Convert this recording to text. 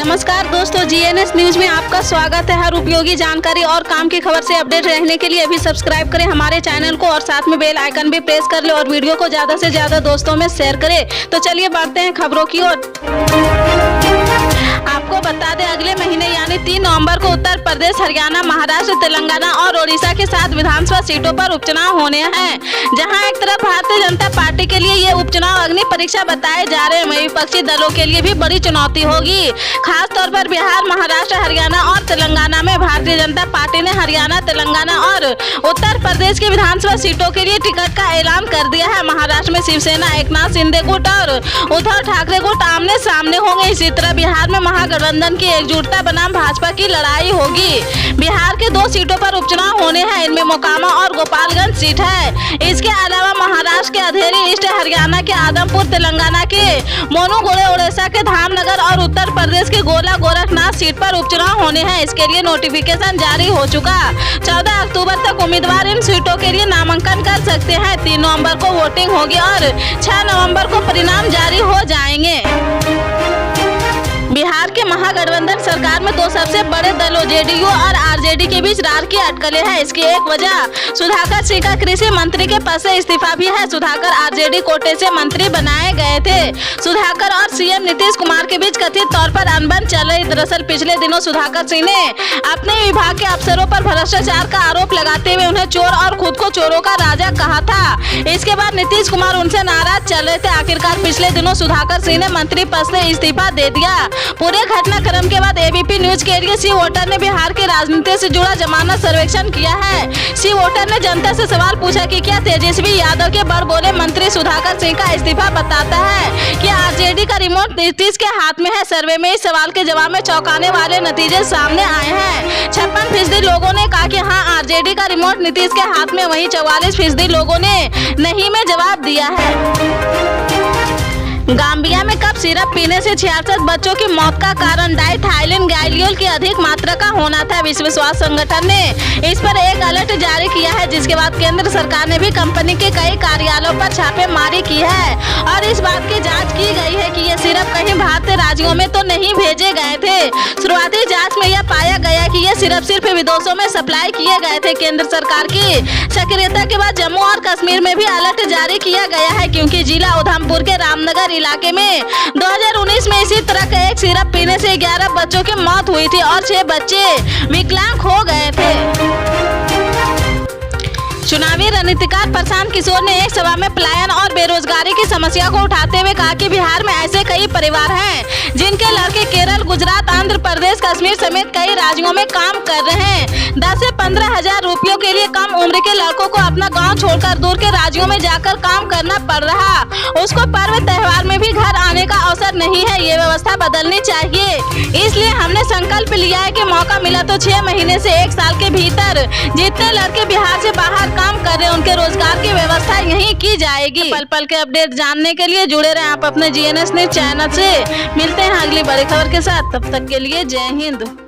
नमस्कार दोस्तों, GNS news में आपका स्वागत है। हर उपयोगी जानकारी और काम की खबर से अपडेट रहने के लिए अभी सब्सक्राइब करें हमारे चैनल को और साथ में बेल आइकन भी प्रेस कर ले और वीडियो को ज्यादा से ज्यादा दोस्तों में शेयर करें। तो चलिए बढ़ते हैं खबरों की ओर। आपको बता दें, अगले महीने यानी 3 नवंबर को उत्तर प्रदेश, हरियाणा, महाराष्ट्र, तेलंगाना और ओडिशा के 7 विधानसभा सीटों पर उपचुनाव होने हैं। जहां एक तरफ भारतीय जनता पार्टी के लिए ये उपचुनाव अग्नि परीक्षा बताए जा रहे हैं, वहीं विपक्षी दलों के लिए भी बड़ी चुनौती होगी। खास तौर पर बिहार, महाराष्ट्र, हरियाणा और तेलंगाना में भारतीय जनता पार्टी ने हरियाणा, तेलंगाना और उत्तर प्रदेश की विधानसभा सीटों के लिए टिकट का ऐलान कर दिया है। महाराष्ट्र में शिवसेना, एकनाथ शिंदे गुट और उद्धव ठाकरे गुट आमने सामने होंगे। इसी तरह बिहार में महागठबंधन की एकजुटता बनाम भाजपा की लड़ाई होगी। बिहार के 2 सीटों पर उपचुनाव होने हैं, इनमें मोकामा और गोपालगंज सीट है। इसके अलावा महाराष्ट्र के अधेरी ईस्ट, हरियाणा के आदमपुर, तेलंगाना के मोनुगुड़े, उड़ीसा के धामनगर और उत्तर प्रदेश के गोला गोरखनाथ सीट पर उपचुनाव होने हैं। इसके लिए नोटिफिकेशन जारी हो चुका। 14 अक्टूबर तक उम्मीदवार इन सीटों के लिए नामांकन कर सकते हैं। 3 नवंबर को वोटिंग होगी और 6 नवंबर को परिणाम जारी हो जाएंगे। बिहार के महागठबंधन सरकार में 2 सबसे बड़े दलों जेडीयू और आरजेडी के बीच राजकीय अटकलें हैं। इसकी एक वजह सुधाकर सिंह का कृषि मंत्री के पद से इस्तीफा भी है। सुधाकर आरजेडी कोटे से मंत्री बनाए गए थे। सुधाकर और सीएम नीतीश कुमार के बीच कथित तौर पर अनबन चल रही। दरअसल पिछले दिनों सुधाकर सिंह ने अपने विभाग के अफसरों पर भ्रष्टाचार का आरोप लगाते हुए उन्हें चोर और खुद को चोरों का राजा कहा था। इसके बाद नीतीश कुमार उनसे नाराज चल रहे थे। आखिरकार पिछले दिनों सुधाकर सिंह ने मंत्री पद से इस्तीफा दे दिया। पूरे घटनाक्रम के बाद एबीपी न्यूज के लिए सी वोटर ने बिहार की राजनीति से जुड़ा जमानत सर्वेक्षण किया है। सी वोटर ने जनता से सवाल पूछा कि क्या तेजस्वी यादव के बड़बोले मंत्री सुधाकर सिंह का इस्तीफा बताता है कि आरजेडी का रिमोट नीतीश के हाथ में है। सर्वे में इस सवाल के जवाब में चौंकाने वाले नतीजे सामने आए हैं। 56% लोगों ने कहा कि हाँ, आरजेडी का रिमोट नीतीश के हाथ में, वहीं 44% लोगों ने नहीं में जवाब दिया है। गाम्बिया में कप सिरप पीने से 66 बच्चों की मौत का कारण डाइथाइलिन गाइलियोल की अधिक मात्रा का होना था। विश्व स्वास्थ्य संगठन ने इस पर एक अलर्ट जारी किया है, जिसके बाद केंद्र सरकार ने भी कंपनी के कई कार्यालयों पर छापेमारी की है और इस बात की जांच की गई है कि ये सिरप कहीं भारतीय राज्यों में तो नहीं भेजे गए थे। शुरुआती जाँच में यह पाया गया कि ये सिरप सिर्फ विदेशों में सप्लाई किए गए थे। केंद्र सरकार की सक्रियता के बाद जम्मू और कश्मीर में भी अलर्ट जारी किया गया है, क्योंकि जिला उधमपुर के रामनगर इलाके में 2019 में इसी तरह का एक सिरप पीने से 11 बच्चों की मौत हुई थी और 6 बच्चे विकलांग हो गए थे। चुनावी रणनीतिकार प्रशांत किशोर ने एक सभा में पलायन और बेरोजगारी की समस्या को उठाते हुए कहा कि बिहार में ऐसे कई परिवार हैं जिनके लड़के केरल, गुजरात, आंध्र प्रदेश, कश्मीर समेत कई राज्यों में काम कर रहे हैं। 10 से 15 हजार रुपयों के लिए कम उम्र के लड़कों को अपना गांव छोड़कर दूर के राज्यों में जाकर काम करना पड़ रहा। उसको पर्व त्योहार में भी घर आने का अवसर नहीं है। ये व्यवस्था बदलनी चाहिए। इसलिए हमने संकल्प लिया है कि मौका मिला तो 6 महीने से 1 साल के भीतर जितने लड़के बिहार से बाहर काम कर रहे हैं उनके रोजगार की व्यवस्था यहीं की जाएगी। पल पल के अपडेट जानने के लिए जुड़े रहें आप अपने जीएनएस न्यूज चैनल से। मिलते हैं अगली बड़ी खबर के साथ, तब तक के लिए जय हिंद।